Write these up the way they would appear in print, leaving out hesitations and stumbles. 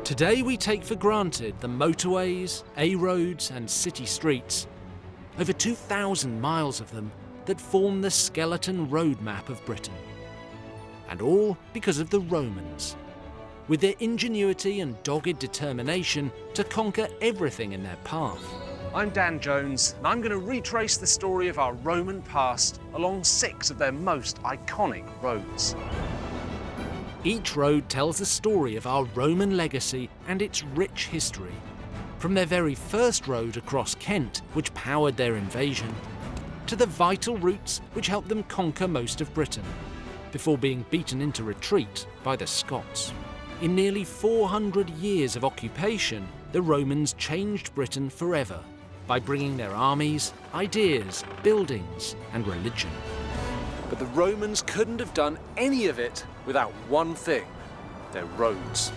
Today we take for granted the motorways, A-roads and city streets, over 2,000 miles of them that form the skeleton roadmap of Britain. And all because of the Romans, with their ingenuity and dogged determination to conquer everything in their path. I'm Dan Jones, and I'm going to retrace the story of our Roman past along 6 of their most iconic roads. Each road tells the story of our Roman legacy and its rich history. From their very first road across Kent, which powered their invasion, to the vital routes which helped them conquer most of Britain, before being beaten into retreat by the Scots. In nearly 400 years of occupation, the Romans changed Britain forever by bringing their armies, ideas, buildings, and religion. But the Romans couldn't have done any of it without one thing: their roads.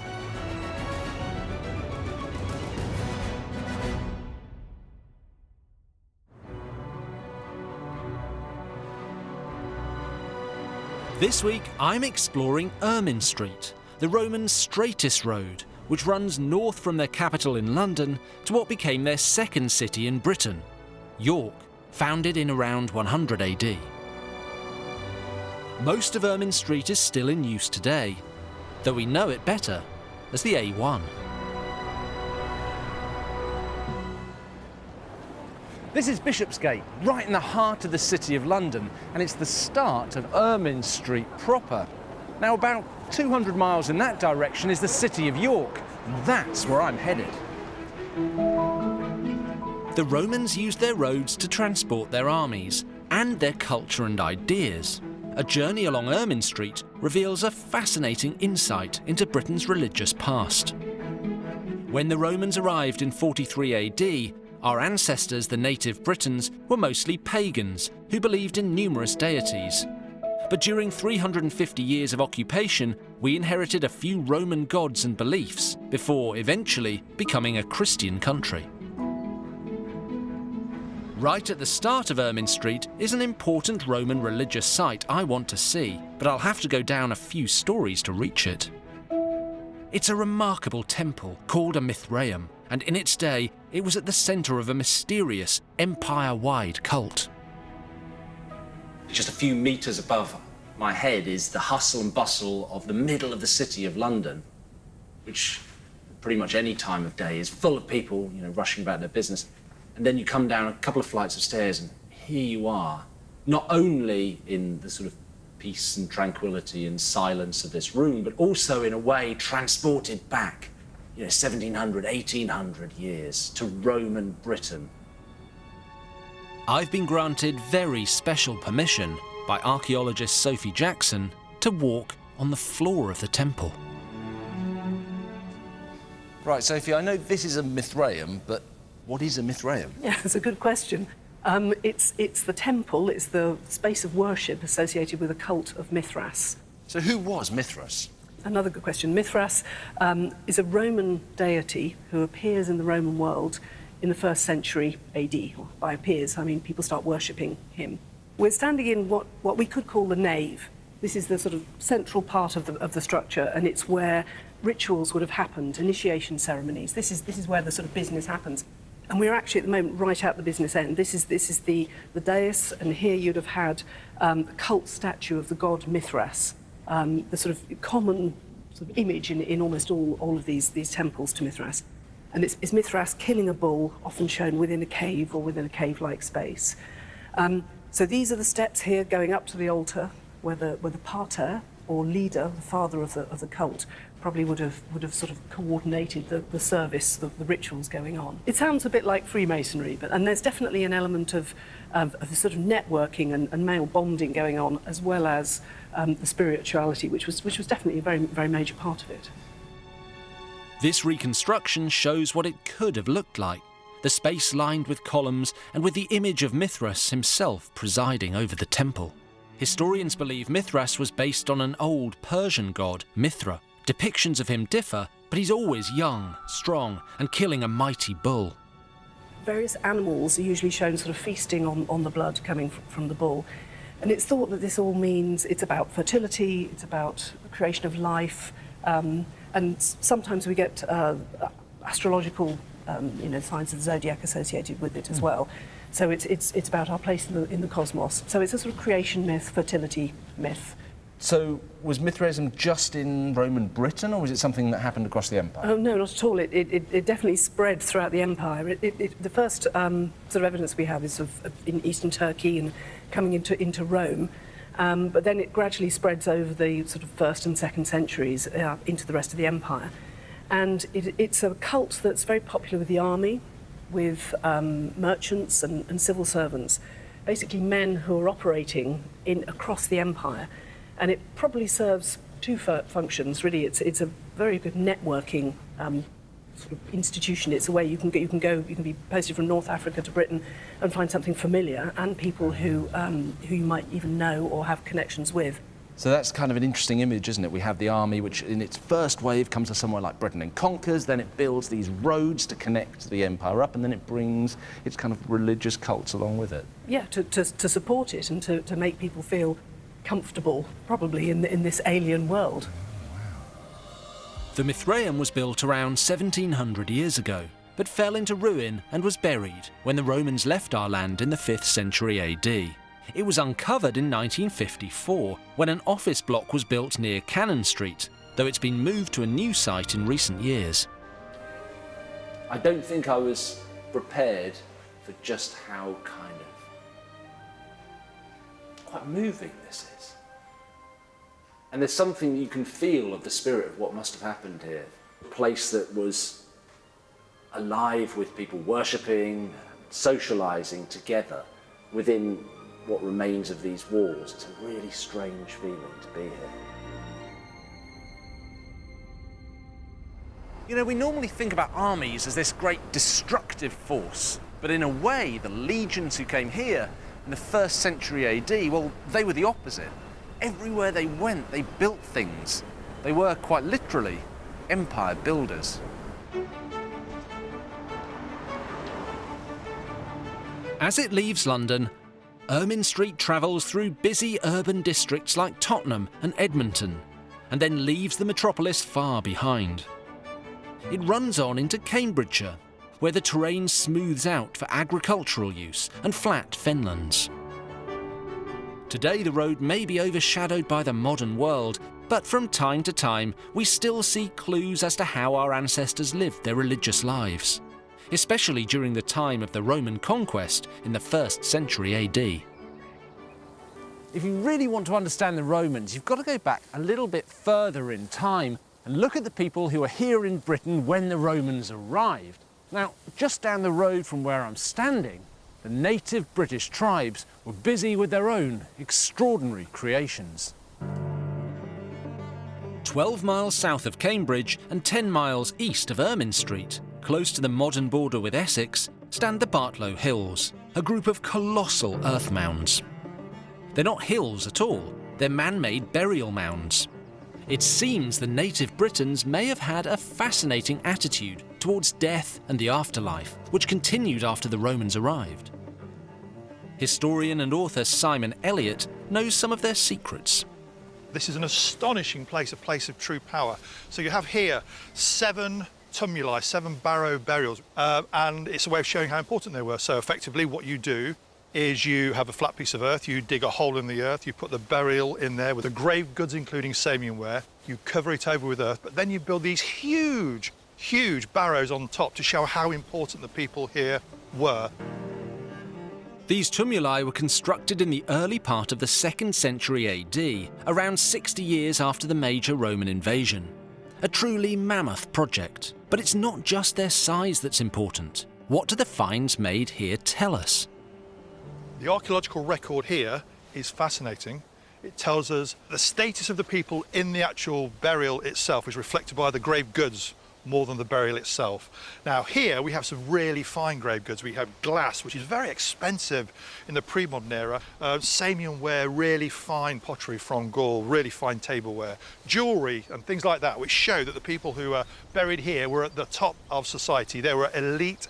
This week, I'm exploring Ermine Street, the Romans' straightest road, which runs north from their capital in London to what became their second city in Britain, York, founded in around 100 AD. Most of Ermine Street is still in use today, though we know it better as the A1. This is Bishopsgate, right in the heart of the City of London, and it's the start of Ermine Street proper. Now, about 200 miles in that direction is the city of York, and that's where I'm headed. The Romans used their roads to transport their armies and their culture and ideas. A journey along Ermine Street reveals a fascinating insight into Britain's religious past. When the Romans arrived in 43 AD, our ancestors, the native Britons, were mostly pagans who believed in numerous deities. But during 350 years of occupation, we inherited a few Roman gods and beliefs before eventually becoming a Christian country. Right at the start of Ermine Street is an important Roman religious site I want to see, but I'll have to go down a few stories to reach it. It's a remarkable temple called a Mithraeum, and in its day, it was at the centre of a mysterious, empire-wide cult. Just a few metres above my head is the hustle and bustle of the middle of the city of London, which pretty much any time of day is full of people, rushing about their business. And then you come down a couple of flights of stairs and here you are, not only in the sort of peace and tranquility and silence of this room, but also in a way transported back, 1700, 1800 years to Roman Britain. I've been granted very special permission by archaeologist Sophie Jackson to walk on the floor of the temple. Right, Sophie, I know this is a Mithraeum, but what is a Mithraeum? Yeah, it's a good question. It's the temple, it's the space of worship associated with the cult of Mithras. So who was Mithras? Another good question. Mithras is a Roman deity who appears in the Roman world in the 1st century AD. By appears, I mean people start worshipping him. We're standing in what we could call the nave. This is the sort of central part of the structure, and it's where rituals would have happened, initiation ceremonies. This is where the sort of business happens. And we're actually at the moment right at the business end. This is the dais, and here you'd have had a cult statue of the god Mithras, the sort of common sort of image in almost all of these temples to Mithras. And it's Mithras killing a bull, often shown within a cave or within a cave-like space. So these are the steps here going up to the altar, where the pater, or leader, the father of the cult, probably would have sort of coordinated the service, the rituals going on. It sounds a bit like Freemasonry, and there's definitely an element of the sort of networking and male bonding going on, as well as the spirituality, which was definitely a very, very major part of it. This reconstruction shows what it could have looked like, the space lined with columns and with the image of Mithras himself presiding over the temple. Historians believe Mithras was based on an old Persian god, Mithra. Depictions of him differ, but he's always young, strong, and killing a mighty bull. Various animals are usually shown sort of feasting on the blood coming from the bull. And it's thought that this all means it's about fertility, it's about the creation of life, and And sometimes we get astrological, signs of the zodiac associated with it as well. So it's about our place in the cosmos. So it's a sort of creation myth, fertility myth. So was Mithraism just in Roman Britain, or was it something that happened across the empire? Oh, no, not at all. It definitely spread throughout the empire. The first sort of evidence we have is in eastern Turkey and coming into Rome. But then it gradually spreads over the sort of 1st and 2nd centuries into the rest of the empire. And it's a cult that's very popular with the army, with merchants and civil servants, basically men who are operating across the empire. And it probably serves two functions, really. It's a very good networking sort of institution. It's a way you can be posted from North Africa to Britain and find something familiar, and people who you might even know or have connections with. So that's kind of an interesting image, isn't it? We have the army, which in its first wave comes to somewhere like Britain and conquers, then it builds these roads to connect the empire up, and then it brings its kind of religious cults along with it. Yeah, to support it and to make people feel comfortable, probably, in this alien world. The Mithraeum was built around 1700 years ago, but fell into ruin and was buried when the Romans left our land in the 5th century AD. It was uncovered in 1954 when an office block was built near Cannon Street, though it's been moved to a new site in recent years. I don't think I was prepared for just how quite moving this is. And there's something you can feel of the spirit of what must have happened here. A place that was alive with people worshipping, socialising together within what remains of these walls. It's a really strange feeling to be here. You know, we normally think about armies as this great destructive force, but in a way, the legions who came here in the 1st century AD, well, they were the opposite. Everywhere they went, they built things. They were, quite literally, empire builders. As it leaves London, Ermine Street travels through busy urban districts like Tottenham and Edmonton, and then leaves the metropolis far behind. It runs on into Cambridgeshire, where the terrain smooths out for agricultural use and flat fenlands. Today the road may be overshadowed by the modern world, but from time to time we still see clues as to how our ancestors lived their religious lives, especially during the time of the Roman conquest in the 1st century AD. If you really want to understand the Romans, you've got to go back a little bit further in time and look at the people who were here in Britain when the Romans arrived. Now, just down the road from where I'm standing, the native British tribes were busy with their own extraordinary creations. 12 miles south of Cambridge and 10 miles east of Ermine Street, close to the modern border with Essex, stand the Bartlo Hills, a group of colossal earth mounds. They're not hills at all, they're man-made burial mounds. It seems the native Britons may have had a fascinating attitude towards death and the afterlife, which continued after the Romans arrived. Historian and author Simon Elliott knows some of their secrets. This is an astonishing place, a place of true power. So you have here 7 tumuli, 7 barrow burials, and it's a way of showing how important they were. So effectively what you do is you have a flat piece of earth, you dig a hole in the earth, you put the burial in there with the grave goods, including Samianware, you cover it over with earth, but then you build these huge, huge barrows on top to show how important the people here were. These tumuli were constructed in the early part of the 2nd century AD, around 60 years after the major Roman invasion. A truly mammoth project. But it's not just their size that's important. What do the finds made here tell us? The archaeological record here is fascinating. It tells us the status of the people in the actual burial itself is reflected by the grave goods more than the burial itself. Now here we have some really fine grave goods. We have glass, which is very expensive in the pre-modern era, Samian ware, really fine pottery from Gaul, really fine tableware, jewellery and things like that, which show that the people who are buried here were at the top of society. They were elite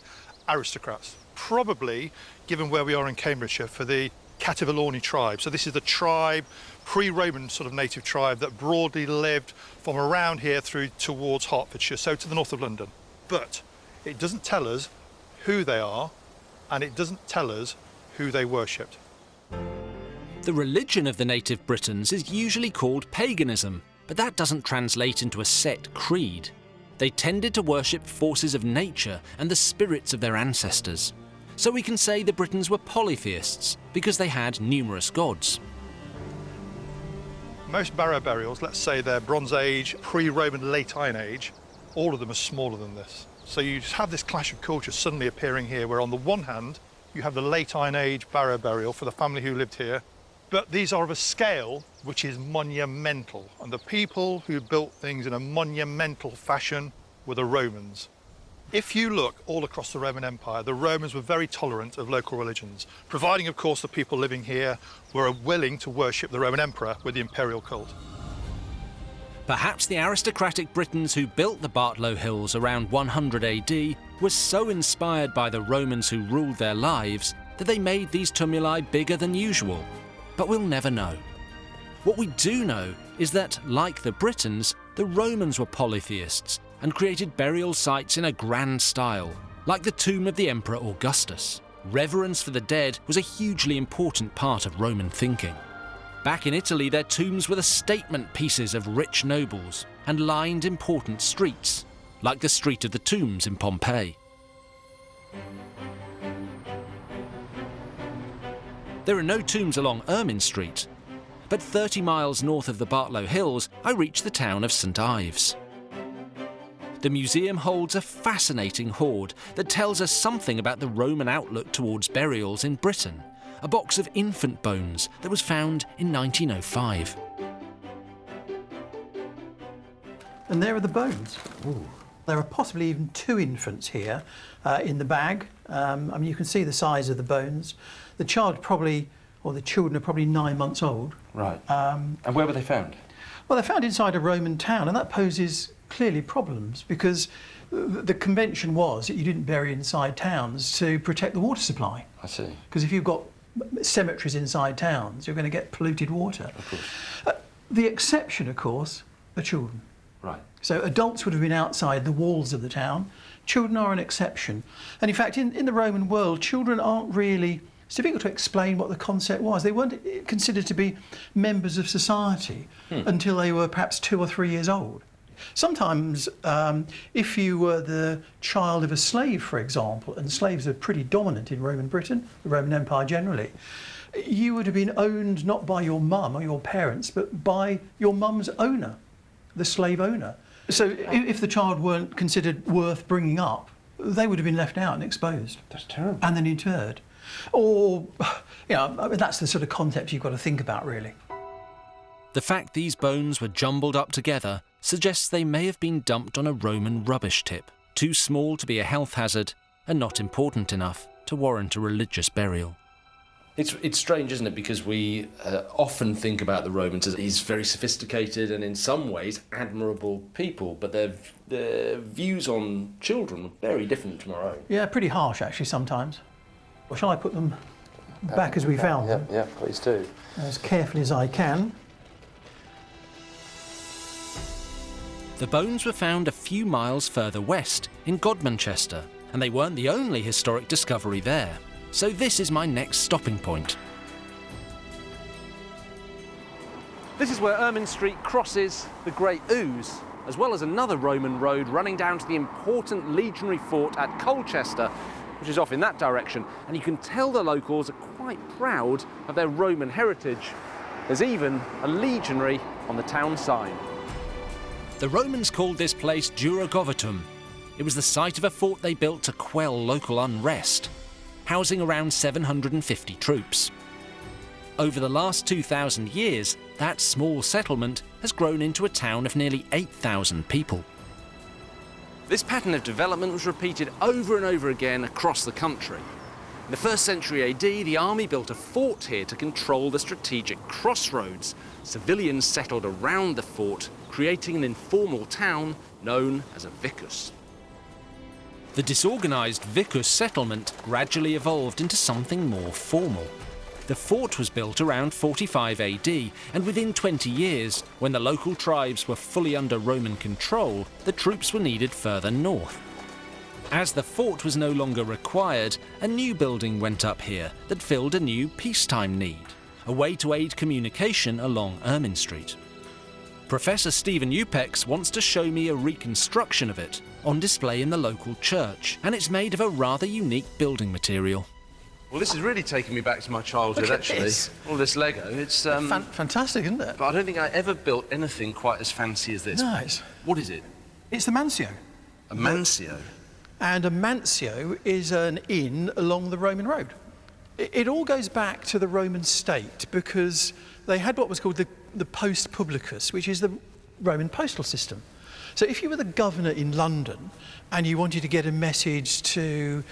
aristocrats, probably, given where we are in Cambridgeshire, for the Cativalorni tribe. So this is the tribe pre-Roman sort of native tribe that broadly lived from around here through towards Hertfordshire, so to the north of London. But it doesn't tell us who they are, and it doesn't tell us who they worshipped. The religion of the native Britons is usually called paganism, but that doesn't translate into a set creed. They tended to worship forces of nature and the spirits of their ancestors. So we can say the Britons were polytheists because they had numerous gods. Most barrow burials, let's say they're Bronze Age, pre-Roman, late Iron Age, all of them are smaller than this. So you just have this clash of cultures suddenly appearing here, where on the one hand, you have the late Iron Age barrow burial for the family who lived here, but these are of a scale which is monumental. And the people who built things in a monumental fashion were the Romans. If you look all across the Roman Empire, the Romans were very tolerant of local religions, providing, of course, the people living here were willing to worship the Roman Emperor with the imperial cult. Perhaps the aristocratic Britons who built the Bartlo Hills around 100 AD were so inspired by the Romans who ruled their lives that they made these tumuli bigger than usual. But we'll never know. What we do know is that, like the Britons, the Romans were polytheists and created burial sites in a grand style, like the tomb of the Emperor Augustus. Reverence for the dead was a hugely important part of Roman thinking. Back in Italy, their tombs were the statement pieces of rich nobles and lined important streets, like the Street of the Tombs in Pompeii. There are no tombs along Ermine Street, but 30 miles north of the Bartlo Hills, I reach the town of St Ives. The museum holds a fascinating hoard that tells us something about the Roman outlook towards burials in Britain, a box of infant bones that was found in 1905. And there are the bones. Ooh. There are possibly even 2 infants here in the bag. I mean, you can see the size of the bones. The child probably, or the children are probably 9 months old. Right. And where were they found? Well, they're found inside a Roman town, and that poses clearly problems because the convention was that you didn't bury inside towns to protect the water supply. I see. Because if you've got cemeteries inside towns, you're going to get polluted water. Of course. The exception, of course, are children. Right. So adults would have been outside the walls of the town. Children are an exception. And in fact, in the Roman world, children aren't really... It's difficult to explain what the concept was. They weren't considered to be members of society until they were perhaps 2 or 3 years old. Sometimes, if you were the child of a slave, for example, and slaves are pretty dominant in Roman Britain, the Roman Empire generally, you would have been owned not by your mum or your parents, but by your mum's owner, the slave owner. So if the child weren't considered worth bringing up, they would have been left out and exposed. That's terrible. And then interred. Or, you know, I mean, that's the sort of concept you've got to think about, really. The fact these bones were jumbled up together suggests they may have been dumped on a Roman rubbish tip, too small to be a health hazard and not important enough to warrant a religious burial. It's strange, isn't it? Because we often think about the Romans as these very sophisticated and in some ways admirable people, but their views on children were very different from our own. Yeah, pretty harsh, actually, sometimes. Well, shall I put them back as we found them? Yeah, please do. As carefully as I can. The bones were found a few miles further west, in Godmanchester, and they weren't the only historic discovery there. So this is my next stopping point. This is where Ermine Street crosses the Great Ouse, as well as another Roman road running down to the important legionary fort at Colchester, which is off in that direction. And you can tell the locals are quite proud of their Roman heritage. There's even a legionary on the town sign. The Romans called this place Dura Govatum. It was the site of a fort they built to quell local unrest, housing around 750 troops. Over the last 2,000 years, that small settlement has grown into a town of nearly 8,000 people. This pattern of development was repeated over and over again across the country. In the 1st century AD, the army built a fort here to control the strategic crossroads. Civilians settled around the fort, creating an informal town known as a vicus. The disorganised vicus settlement gradually evolved into something more formal. The fort was built around 45 AD, and within 20 years, when the local tribes were fully under Roman control, the troops were needed further north. As the fort was no longer required, a new building went up here that filled a new peacetime need, a way to aid communication along Ermine Street. Professor Stephen Upex wants to show me a reconstruction of it on display in the local church, and it's made of a rather unique building material. Well, this is really taking me back to my childhood, Look at actually. this. All this Lego. It's Fantastic, isn't it? But I don't think I ever built anything quite as fancy as this. No, What is it? it's the Mancio. A Mancio. And a Mancio is an inn along the Roman road. It all goes back to the Roman state because they had what was called the post publicus, which is the Roman postal system. So if you were the governor in London and you wanted to get a message to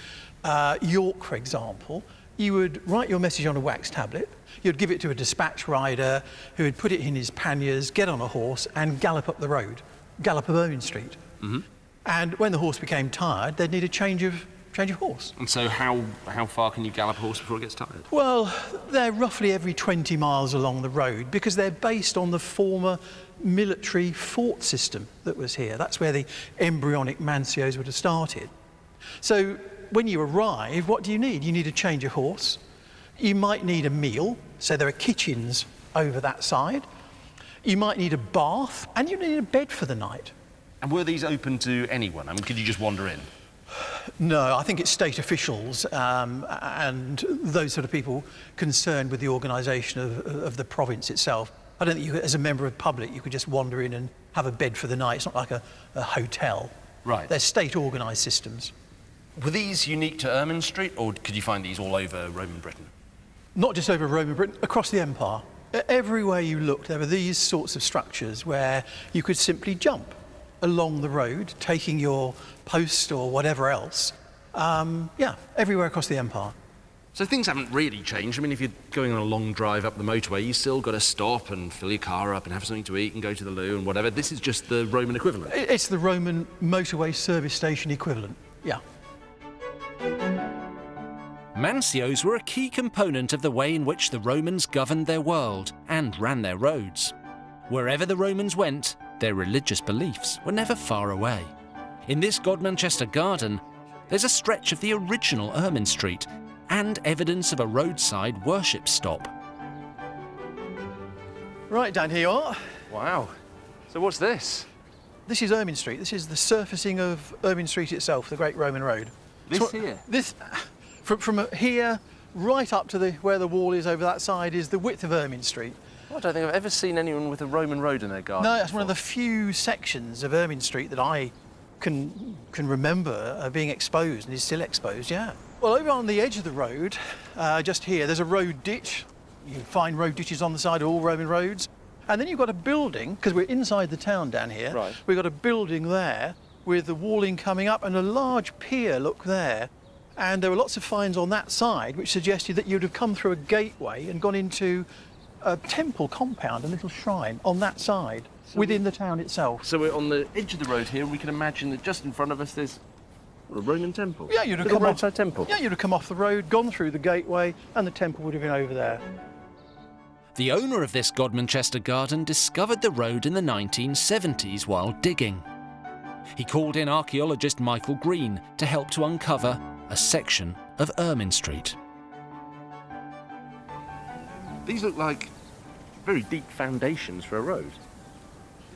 York, for example, you would write your message on a wax tablet, you'd give it to a dispatch rider who would put it in his panniers, get on a horse and gallop up the road, gallop up Ermine Street. Mm-hmm. And when the horse became tired, they'd need a change of horse. And so how far can you gallop a horse before it gets tired? Well, they're roughly every 20 miles along the road because they're based on the former military fort system that was here. That's where the embryonic Mancios would have started. So when you arrive, what do you need? You need a change of horse. You might need a meal, so there are kitchens over that side. You might need a bath, and you need a bed for the night. And were these open to anyone? I mean, could you just wander in? No, I think it's state officials and those sort of people concerned with the organisation of the province itself. I don't think you, as a member of the public, you could just wander in and have a bed for the night. It's not like a hotel. Right. They're state-organised systems. Were these unique to Ermine Street, or could you find these all over Roman Britain? Not just over Roman Britain, across the empire. Everywhere you looked, there were these sorts of structures where you could simply jump along the road, taking your post or whatever else. Everywhere across the empire. So things haven't really changed. I mean, if you're going on a long drive up the motorway, you still got to stop and fill your car up and have something to eat and go to the loo and whatever. This is just the Roman equivalent. It's the Roman motorway service station equivalent, yeah. Mancios were a key component of the way in which the Romans governed their world and ran their roads. Wherever the Romans went, their religious beliefs were never far away. In this Godmanchester garden, there's a stretch of the original Ermine Street and evidence of a roadside worship stop. Right, Dan, here you are. Wow. So what's this? This is Ermine Street. This is the surfacing of Ermine Street itself, the Great Roman Road. This here? This, from here right up to where the wall is over that side is the width of Ermine Street. I don't think I've ever seen anyone with a Roman road in their garden. No, that's one of the few sections of Ermine Street that I can remember being exposed, and is still exposed, yeah. Well, over on the edge of the road, just here, there's a road ditch. You can find road ditches on the side of all Roman roads. And then you've got a building, because we're inside the town down here. Right. We've got a building there with the walling coming up and a large pier, look there. And there were lots of finds on that side, which suggested that you'd have come through a gateway and gone into a temple compound, a little shrine on that side, within the town itself. So we're on the edge of the road here, and we can imagine that just in front of us there's a Roman temple. Yeah, you'd have Little come roadside off. temple. Yeah, you'd have come off the road, gone through the gateway, and the temple would have been over there. The owner of this Godmanchester garden discovered the road in the 1970s while digging. He called in archaeologist Michael Green to help to uncover a section of Ermine Street. These look like very deep foundations for a road.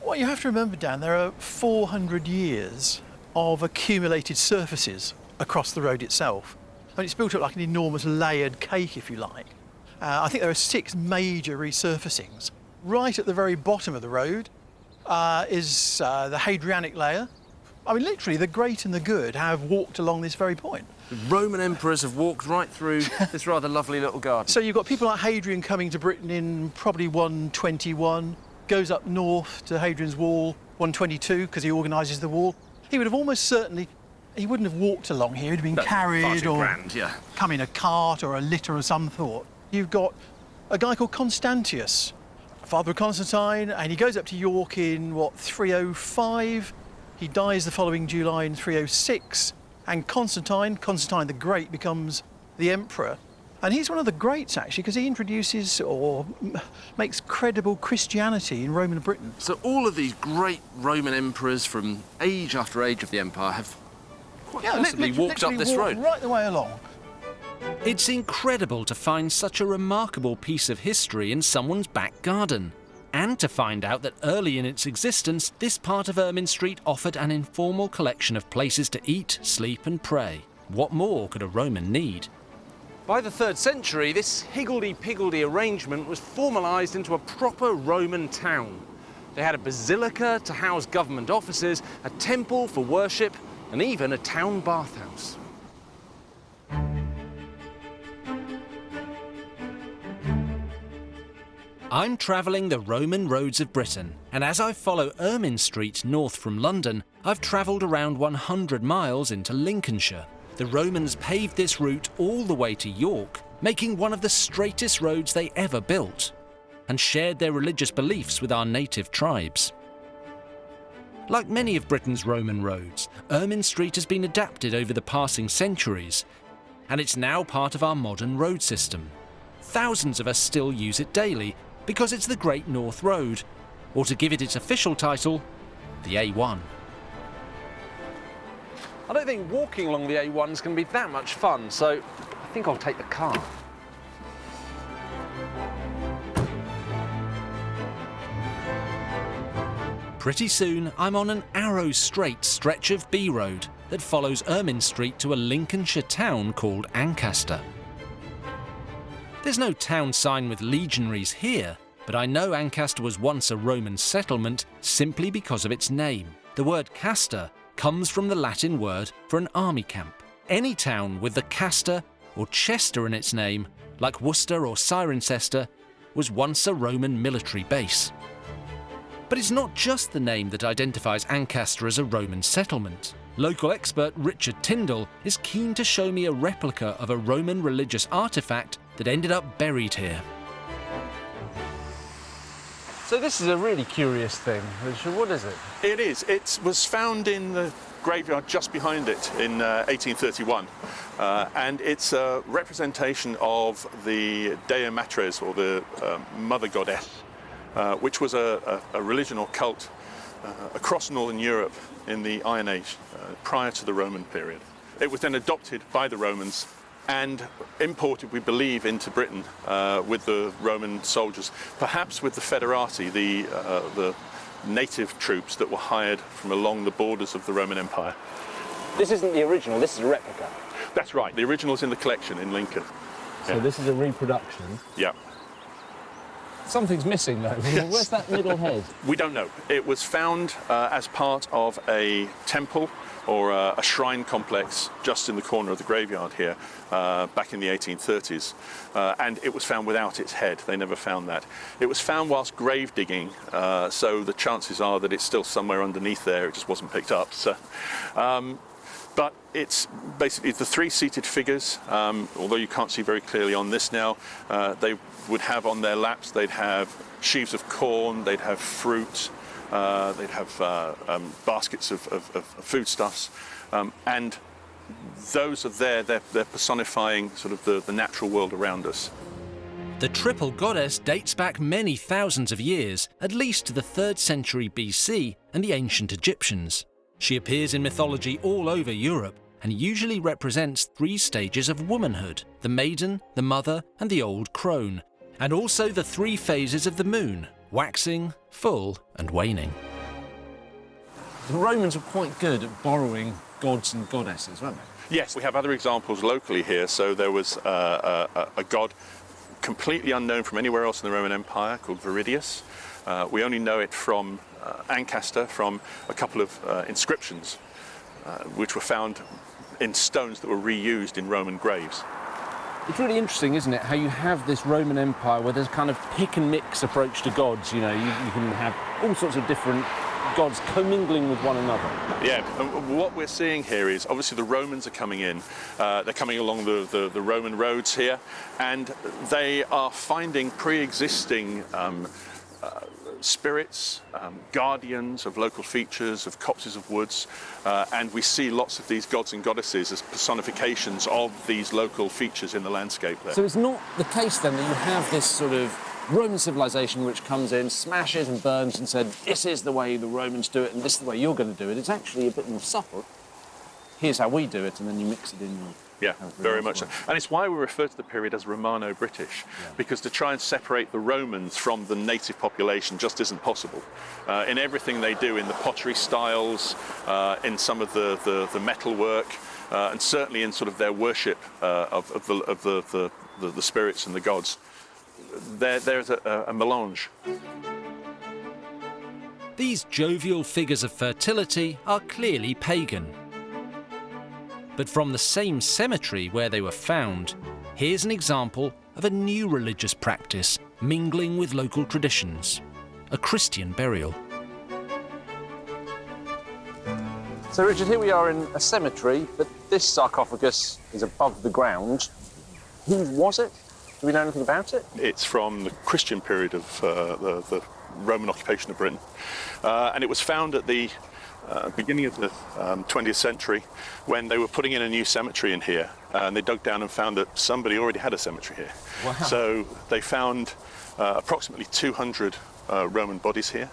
What you have to remember, Dan, there are 400 years of accumulated surfaces across the road itself. I mean, it's built up like an enormous layered cake, if you like. I think there are 6 major resurfacings. Right at the very bottom of the road is the Hadrianic layer. I mean, literally, the great and the good have walked along this very point. The Roman emperors have walked right through this rather lovely little garden. So you've got people like Hadrian coming to Britain in probably 121, goes up north to Hadrian's Wall, 122, because he organises the wall. He would have almost certainly, he wouldn't have walked along here, he'd have been carried or come in a cart or a litter of some sort. You've got a guy called Constantius, father of Constantine, and he goes up to York in, 305. He dies the following July in 306, and Constantine the Great, becomes the emperor. And he's one of the greats, actually, because he introduces or makes credible Christianity in Roman Britain. So all of these great Roman emperors from age after age of the empire have quite possibly walked up this road. Right the way along. It's incredible to find such a remarkable piece of history in someone's back garden. And to find out that early in its existence, this part of Ermine Street offered an informal collection of places to eat, sleep and pray. What more could a Roman need? By the 3rd century, this higgledy-piggledy arrangement was formalised into a proper Roman town. They had a basilica to house government offices, a temple for worship, and even a town bathhouse. I'm travelling the Roman roads of Britain, and as I follow Ermine Street north from London, I've travelled around 100 miles into Lincolnshire. The Romans paved this route all the way to York, making one of the straightest roads they ever built, and shared their religious beliefs with our native tribes. Like many of Britain's Roman roads, Ermine Street has been adapted over the passing centuries, and it's now part of our modern road system. Thousands of us still use it daily because it's the Great North Road, or to give it its official title, the A1. I don't think walking along the A1 is going to be that much fun, so I think I'll take the car. Pretty soon, I'm on an arrow-straight stretch of B Road that follows Ermine Street to a Lincolnshire town called Ancaster. There's no town sign with legionaries here, but I know Ancaster was once a Roman settlement simply because of its name. The word castor comes from the Latin word for an army camp. Any town with the castor or chester in its name, like Worcester or Cirencester, was once a Roman military base. But it's not just the name that identifies Ancaster as a Roman settlement. Local expert Richard Tyndall is keen to show me a replica of a Roman religious artefact that ended up buried here. So this is a really curious thing, Richard. What is it? It is. It was found in the graveyard just behind it in 1831. And it's a representation of the Dea Matres, or the Mother Goddess, which was a religion or cult across Northern Europe in the Iron Age, prior to the Roman period. It was then adopted by the Romans and imported, we believe, into Britain with the Roman soldiers, perhaps with the Federati, the native troops that were hired from along the borders of the Roman Empire. This isn't the original, this is a replica. That's right, the original's in the collection in Lincoln. So this is a reproduction. Yeah. Something's missing though. Where's that middle head? We don't know. It was found as part of a temple or a shrine complex just in the corner of the graveyard here back in the 1830s. And it was found without its head. They never found that. It was found whilst grave digging, so the chances are that it's still somewhere underneath there. It just wasn't picked up. So, but it's basically the three-seated figures, although you can't see very clearly on this now. They would have on their laps, they'd have sheaves of corn, they'd have fruit, they'd have baskets of foodstuffs, and those are there, they're personifying sort of the natural world around us. The triple goddess dates back many thousands of years, at least to the 3rd century BC and the ancient Egyptians. She appears in mythology all over Europe and usually represents 3 stages of womanhood: the maiden, the mother, and the old crone, and also the 3 phases of the moon: waxing, full, and waning. The Romans were quite good at borrowing gods and goddesses, weren't they? Yes, we have other examples locally here. So there was a god completely unknown from anywhere else in the Roman Empire called Viridius. We only know it from Ancaster, from a couple of inscriptions which were found in stones that were reused in Roman graves. It's really interesting, isn't it, how you have this Roman Empire where there's kind of pick and mix approach to gods. You know, you can have all sorts of different gods commingling with one another. Yeah, and what we're seeing here is obviously the Romans are coming in. They're coming along the Roman roads here, and they are finding pre-existing spirits, guardians of local features, of copses of woods, and we see lots of these gods and goddesses as personifications of these local features in the landscape there. So it's not the case then that you have this sort of Roman civilization which comes in, smashes and burns and said, this is the way the Romans do it and this is the way you're going to do it. It's actually a bit more subtle. Here's how we do it, and then you mix it in. Yeah, very much so. And it's why we refer to the period as Romano-British, because to try and separate the Romans from the native population just isn't possible. In everything they do, in the pottery styles, in some of the metal work, and certainly in sort of their worship of the spirits and the gods, there's a melange. These jovial figures of fertility are clearly pagan. But from the same cemetery where they were found, here's an example of a new religious practice mingling with local traditions, a Christian burial. So Richard, here we are in a cemetery, but this sarcophagus is above the ground. Who was it? Do we know anything about it? It's from the Christian period of the Roman occupation of Britain, and it was found at the beginning of the 20th century when they were putting in a new cemetery in here, and they dug down and found that somebody already had a cemetery here. Wow. So they found approximately 200 Roman bodies here,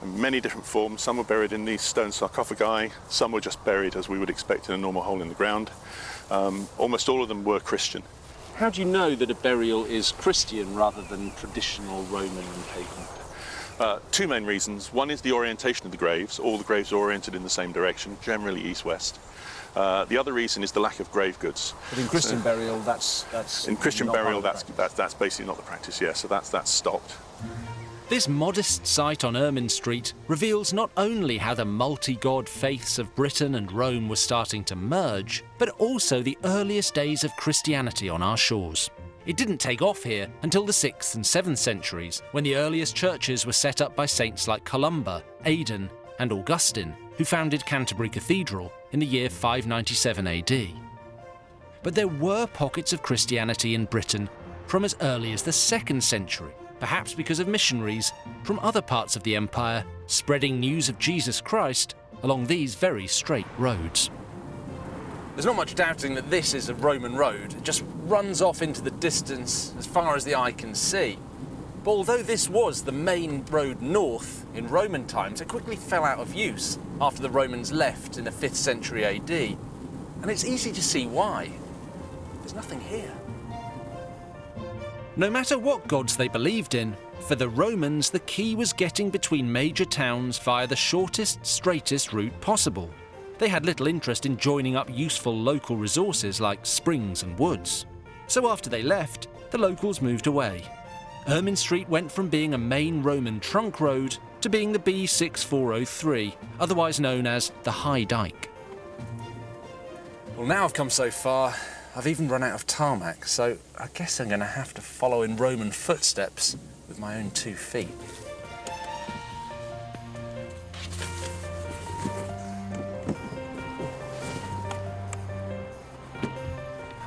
in many different forms. Some were buried in these stone sarcophagi, some were just buried as we would expect in a normal hole in the ground. Almost all of them were Christian. How do you know that a burial is Christian rather than traditional Roman and pagan? Two main reasons. One is the orientation of the graves. All the graves are oriented in the same direction, generally east-west. The other reason is the lack of grave goods. But in Christian burial, that's in Christian not burial, part of the practice. that's basically not the practice. Yeah, so that's stopped. This modest site on Ermine Street reveals not only how the multi-god faiths of Britain and Rome were starting to merge, but also the earliest days of Christianity on our shores. It didn't take off here until the 6th and 7th centuries, when the earliest churches were set up by saints like Columba, Aidan, and Augustine, who founded Canterbury Cathedral in the year 597 AD. But there were pockets of Christianity in Britain from as early as the 2nd century, perhaps because of missionaries from other parts of the empire spreading news of Jesus Christ along these very straight roads. There's not much doubting that this is a Roman road. It just runs off into the distance as far as the eye can see. But although this was the main road north in Roman times, it quickly fell out of use after the Romans left in the 5th century AD. And it's easy to see why. There's nothing here. No matter what gods they believed in, for the Romans the key was getting between major towns via the shortest, straightest route possible. They had little interest in joining up useful local resources like springs and woods. So after they left, the locals moved away. Ermine Street went from being a main Roman trunk road to being the B6403, otherwise known as the High Dyke. Well, now I've come so far, I've even run out of tarmac, so I guess I'm going to have to follow in Roman footsteps with my own 2 feet.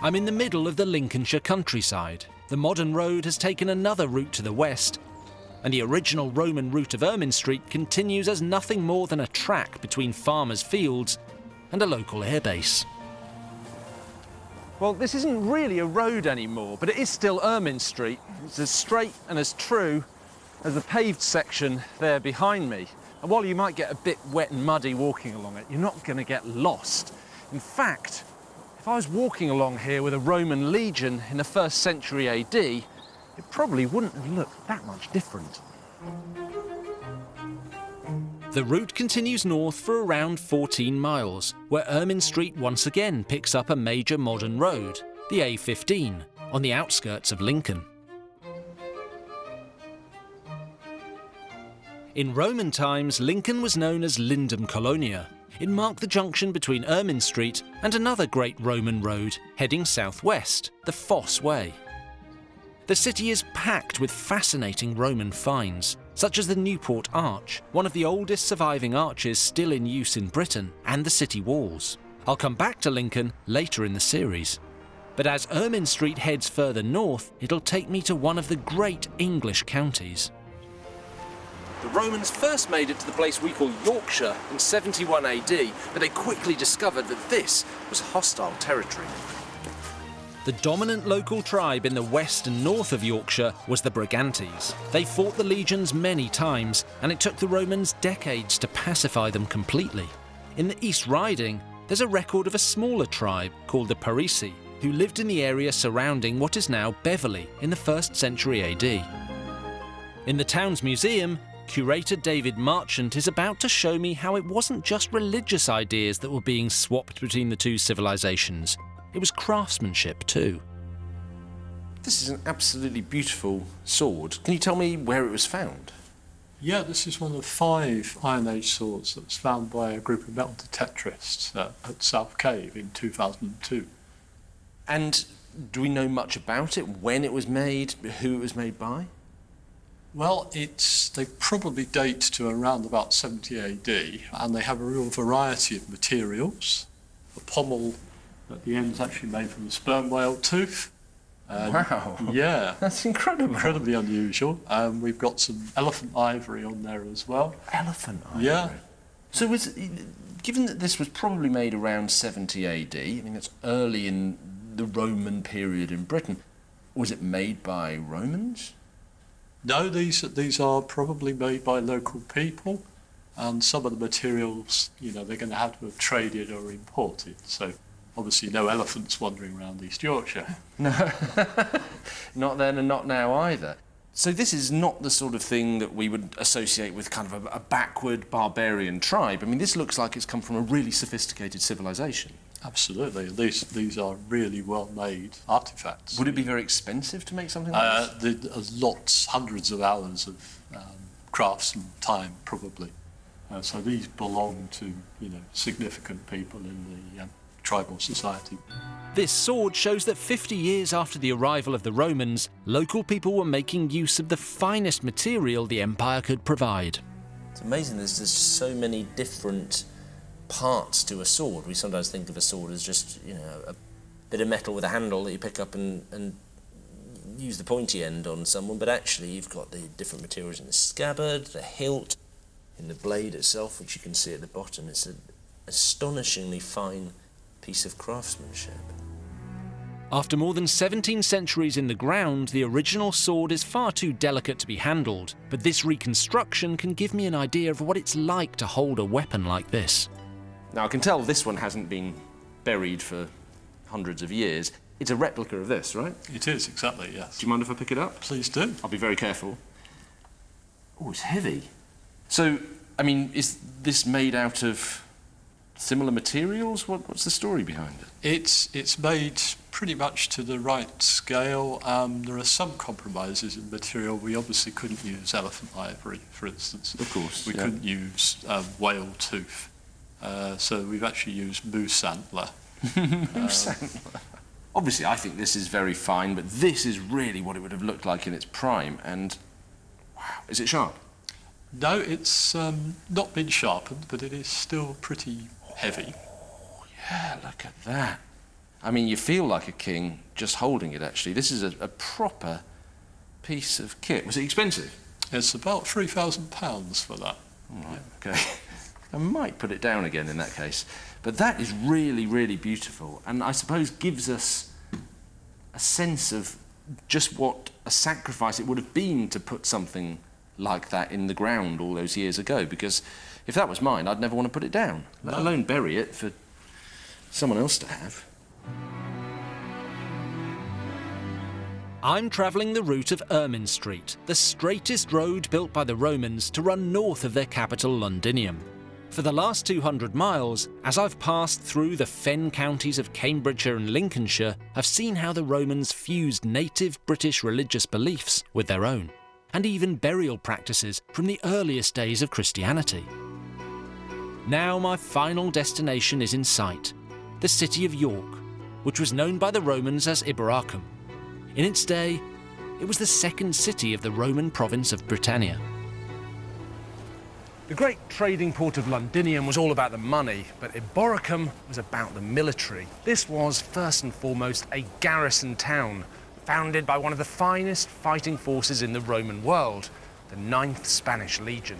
I'm in the middle of the Lincolnshire countryside. The modern road has taken another route to the west, and the original Roman route of Ermine Street continues as nothing more than a track between farmers' fields and a local airbase. Well, this isn't really a road anymore, but it is still Ermine Street. It's as straight and as true as the paved section there behind me. And while you might get a bit wet and muddy walking along it, you're not going to get lost. In fact, if I was walking along here with a Roman legion in the 1st century AD, it probably wouldn't have looked that much different. The route continues north for around 14 miles, where Ermine Street once again picks up a major modern road, the A15, on the outskirts of Lincoln. In Roman times, Lincoln was known as Lindum Colonia. It marked the junction between Ermine Street and another great Roman road heading southwest, the Fosse Way. The city is packed with fascinating Roman finds, such as the Newport Arch, one of the oldest surviving arches still in use in Britain, and the city walls. I'll come back to Lincoln later in the series. But as Ermine Street heads further north, it'll take me to one of the great English counties. The Romans first made it to the place we call Yorkshire in 71 AD, but they quickly discovered that this was hostile territory. The dominant local tribe in the west and north of Yorkshire was the Brigantes. They fought the legions many times, and it took the Romans decades to pacify them completely. In the East Riding, there's a record of a smaller tribe called the Parisii, who lived in the area surrounding what is now Beverley in the 1st century AD. In the town's museum, curator David Marchant is about to show me how it wasn't just religious ideas that were being swapped between the two civilizations. It was craftsmanship too. This is an absolutely beautiful sword. Can you tell me where it was found? Yeah, this is one of 5 Iron Age swords that was found by a group of metal detectorists at South Cave in 2002. And do we know much about it? When it was made? Who it was made by? Well, they probably date to around about 70 AD, and they have a real variety of materials. The pommel at the end is actually made from a sperm whale tooth. Wow. Yeah. That's incredible. Incredibly unusual. We've got some elephant ivory on there as well. Elephant ivory? Yeah. So given that this was probably made around 70 AD, I mean that's early in the Roman period in Britain, was it made by Romans? No, these are probably made by local people, and some of the materials, they're going to have to have traded or imported. So obviously no elephants wandering around East Yorkshire. No, not then and not now either. So this is not the sort of thing that we would associate with kind of a backward barbarian tribe. I mean, this looks like it's come from a really sophisticated civilization. Absolutely. These are really well-made artefacts. Would it be very expensive to make something like this? There's lots, hundreds of hours of crafts and time, probably. So these belong to, significant people in the tribal society. This sword shows that 50 years after the arrival of the Romans, local people were making use of the finest material the empire could provide. It's amazing there's so many different parts to a sword. We sometimes think of a sword as just, a bit of metal with a handle that you pick up and use the pointy end on someone, but actually you've got the different materials in the scabbard, the hilt, in the blade itself, which you can see at the bottom. It's an astonishingly fine piece of craftsmanship. After more than 17 centuries in the ground, the original sword is far too delicate to be handled, but this reconstruction can give me an idea of what it's like to hold a weapon like this. Now I can tell this one hasn't been buried for hundreds of years. It's a replica of this, right? It is, exactly, yes. Do you mind if I pick it up? Please do. I'll be very careful. Oh, it's heavy. So, I mean, is this made out of similar materials? What's the story behind it? It's made pretty much to the right scale. There are some compromises in material. We obviously couldn't use elephant ivory, for instance. Of course. We couldn't use whale tooth. So we've actually used moose antler. Moose antler. Obviously, I think this is very fine, but this is really what it would have looked like in its prime. And, wow, is it sharp? No, it's not been sharpened, but it is still pretty heavy. Oh, yeah, look at that. I mean, you feel like a king just holding it, actually. This is a proper piece of kit. Was it expensive? It's about £3,000 for that. All right, okay. I might put it down again in that case. But that is really, really beautiful, and I suppose gives us a sense of just what a sacrifice it would have been to put something like that in the ground all those years ago, because if that was mine, I'd never want to put it down, let alone bury it for someone else to have. I'm travelling the route of Ermine Street, the straightest road built by the Romans to run north of their capital, Londinium. For the last 200 miles, as I've passed through the fen counties of Cambridgeshire and Lincolnshire, I've seen how the Romans fused native British religious beliefs with their own, and even burial practices from the earliest days of Christianity. Now my final destination is in sight, the city of York, which was known by the Romans as Iberacum. In its day, it was the second city of the Roman province of Britannia. The great trading port of Londinium was all about the money, but Iberacum was about the military. This was, first and foremost, a garrison town, founded by one of the finest fighting forces in the Roman world, the 9th Spanish Legion.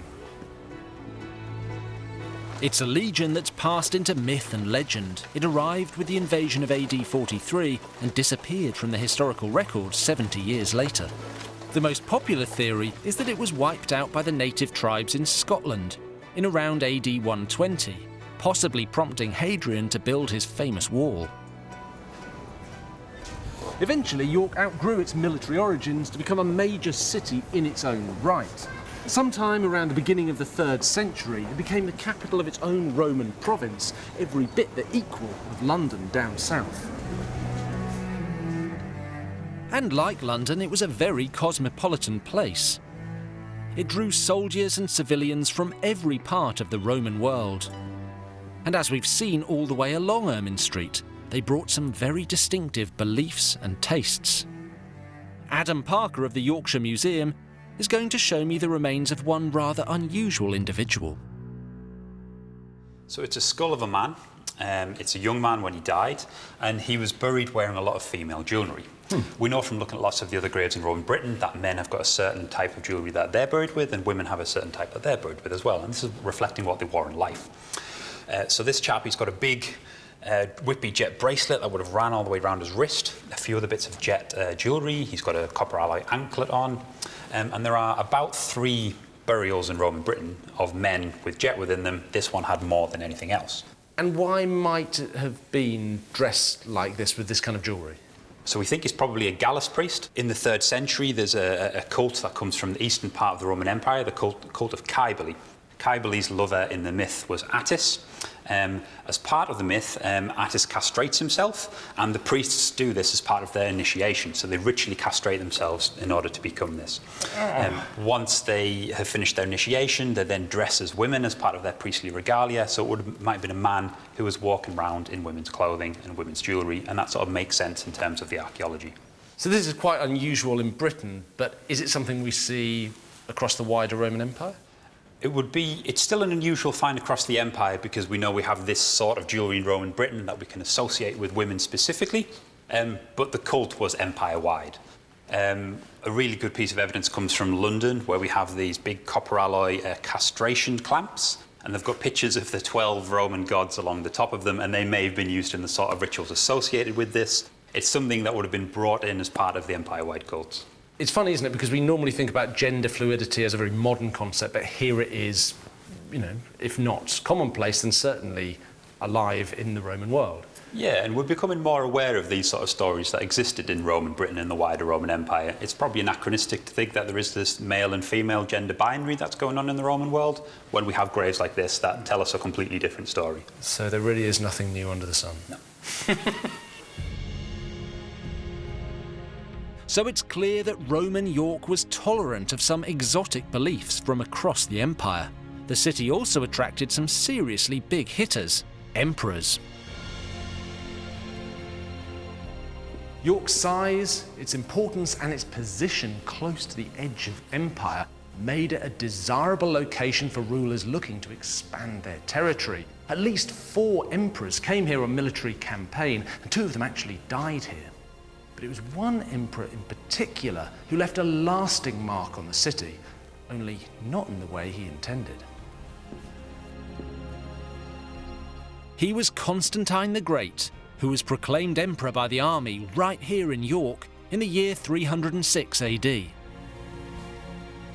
It's a legion that's passed into myth and legend. It arrived with the invasion of AD 43 and disappeared from the historical record 70 years later. The most popular theory is that it was wiped out by the native tribes in Scotland in around AD 120, possibly prompting Hadrian to build his famous wall. Eventually, York outgrew its military origins to become a major city in its own right. Sometime around the beginning of the 3rd century, it became the capital of its own Roman province, every bit the equal of London down south. And like London, it was a very cosmopolitan place. It drew soldiers and civilians from every part of the Roman world. And as we've seen all the way along Ermine Street, they brought some very distinctive beliefs and tastes. Adam Parker of the Yorkshire Museum is going to show me the remains of one rather unusual individual. So it's a skull of a man. It's a young man when he died, and he was buried wearing a lot of female jewellery. We know from looking at lots of the other graves in Roman Britain that men have got a certain type of jewellery that they're buried with, and women have a certain type that they're buried with as well, and this is reflecting what they wore in life. So this chap, he's got a big Whitby jet bracelet that would have ran all the way around his wrist, a few other bits of jet jewellery, he's got a copper alloy anklet on, and there are about 3 burials in Roman Britain of men with jet within them. This one had more than anything else. And why might it have been dressed like this with this kind of jewellery? So we think he's probably a Gallus priest. In the 3rd century, there's a cult that comes from the eastern part of the Roman Empire, the cult of Cybele. Cybele's lover in the myth was Attis. As part of the myth, Attis castrates himself, and the priests do this as part of their initiation. So they ritually castrate themselves in order to become this. Once they have finished their initiation, they then dress as women as part of their priestly regalia. So it might have been a man who was walking around in women's clothing and women's jewellery, and that sort of makes sense in terms of the archaeology. So this is quite unusual in Britain, but is it something we see across the wider Roman Empire? It's still an unusual find across the empire because we know we have this sort of jewellery in Roman Britain that we can associate with women specifically, but the cult was empire-wide. A really good piece of evidence comes from London, where we have these big copper alloy castration clamps, and they've got pictures of the 12 Roman gods along the top of them, and they may have been used in the sort of rituals associated with this. It's something that would have been brought in as part of the empire-wide cults. It's funny, isn't it, because we normally think about gender fluidity as a very modern concept, but here it is, you know, if not commonplace, then certainly alive in the Roman world. Yeah, and we're becoming more aware of these sort of stories that existed in Roman Britain and the wider Roman Empire. It's probably anachronistic to think that there is this male and female gender binary that's going on in the Roman world, when we have graves like this that tell us a completely different story. So there really is nothing new under the sun. No. So it's clear that Roman York was tolerant of some exotic beliefs from across the empire. The city also attracted some seriously big hitters, emperors. York's size, its importance and its position close to the edge of empire made it a desirable location for rulers looking to expand their territory. At least 4 emperors came here on military campaign, and 2 of them actually died here. But it was one emperor in particular who left a lasting mark on the city, only not in the way he intended. He was Constantine the Great, who was proclaimed emperor by the army right here in York in the year 306 AD.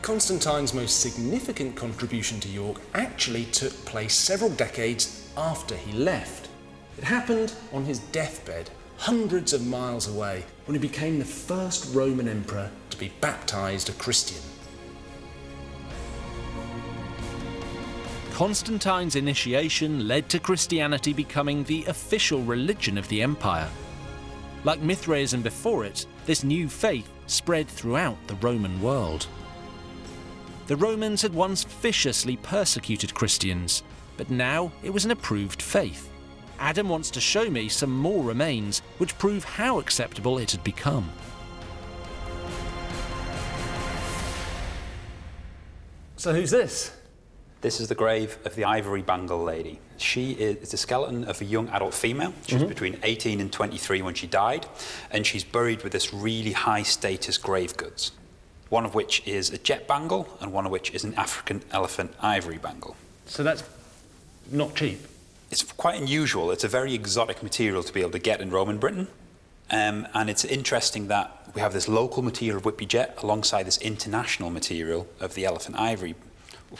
Constantine's most significant contribution to York actually took place several decades after he left. It happened on his deathbed, hundreds of miles away, when he became the first Roman emperor to be baptized a Christian. Constantine's initiation led to Christianity becoming the official religion of the empire. Like Mithraism before it, this new faith spread throughout the Roman world. The Romans had once viciously persecuted Christians, but now it was an approved faith. Adam wants to show me some more remains which prove how acceptable it had become. So who's this? This is the grave of the Ivory Bangle Lady. She is the skeleton of a young adult female. She was between 18 and 23 when she died, and she's buried with this really high status grave goods. one of which is a jet bangle and one of which is an African elephant ivory bangle. So that's not cheap. It's quite unusual. It's a very exotic material to be able to get in Roman Britain. And it's interesting that we have this local material of Whitby jet alongside this international material of the elephant ivory.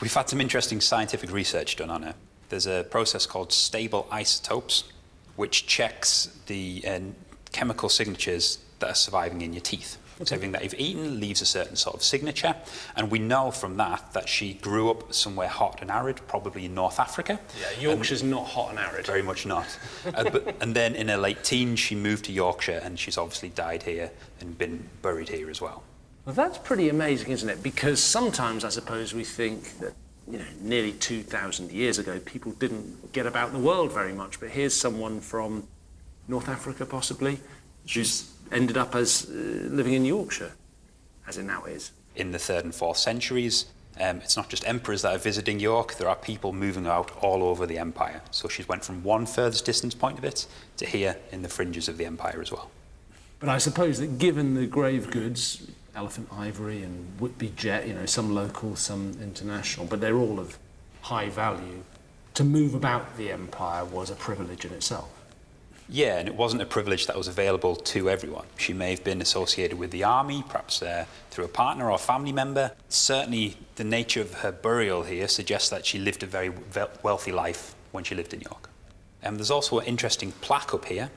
We've had some interesting scientific research done on it. There's a process called stable isotopes, which checks the chemical signatures that are surviving in your teeth. So everything that you've eaten leaves a certain sort of signature, and we know from that she grew up somewhere hot and arid, probably in North Africa. Yeah, Yorkshire's not hot and arid. Very much not. And then in her late teens, she moved to Yorkshire, and she's obviously died here and been buried here as well. Well, that's pretty amazing, isn't it? Because sometimes, I suppose, we think that, nearly 2,000 years ago, people didn't get about the world very much. But here's someone from North Africa, possibly, who's ended up as living in Yorkshire, as it now is. In the 3rd and 4th centuries, it's not just emperors that are visiting York, there are people moving out all over the empire. So she went from one furthest distance point of it to here in the fringes of the empire as well. But I suppose that given the grave goods, elephant ivory and Whitby jet, some local, some international, but they're all of high value, to move about the empire was a privilege in itself. Yeah, and it wasn't a privilege that was available to everyone. She may have been associated with the army, perhaps through a partner or family member. Certainly, the nature of her burial here suggests that she lived a very wealthy life when she lived in York. There's also an interesting plaque up here,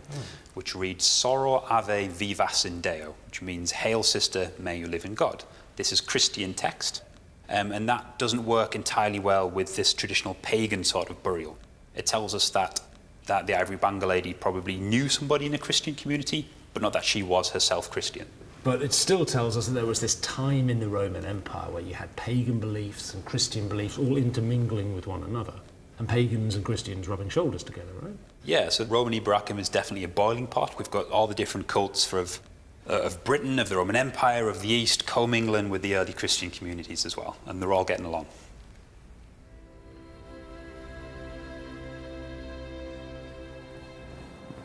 which reads, Soror Ave Vivas in Deo, which means, Hail Sister, may you live in God. This is Christian text, and that doesn't work entirely well with this traditional pagan sort of burial. It tells us that the ivory bangle lady probably knew somebody in a Christian community, but not that she was herself Christian. But it still tells us that there was this time in the Roman Empire where you had pagan beliefs and Christian beliefs all intermingling with one another, and pagans and Christians rubbing shoulders together, right? Yeah, so Roman Ibrahim is definitely a boiling pot. We've got all the different cults of Britain, of the Roman Empire, of the East, commingling with the early Christian communities as well, and they're all getting along.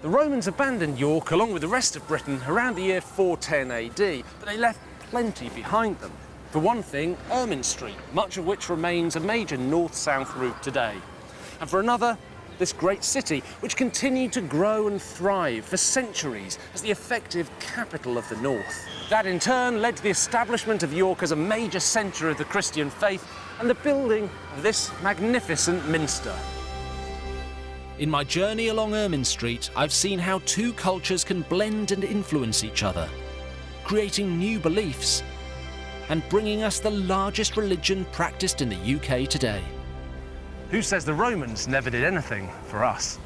The Romans abandoned York along with the rest of Britain around the year 410 AD, but they left plenty behind them. For one thing, Ermine Street, much of which remains a major north-south route today. And for another, this great city, which continued to grow and thrive for centuries as the effective capital of the north. That in turn led to the establishment of York as a major centre of the Christian faith and the building of this magnificent minster. In my journey along Ermine Street, I've seen how two cultures can blend and influence each other, creating new beliefs and bringing us the largest religion practiced in the UK today. Who says the Romans never did anything for us?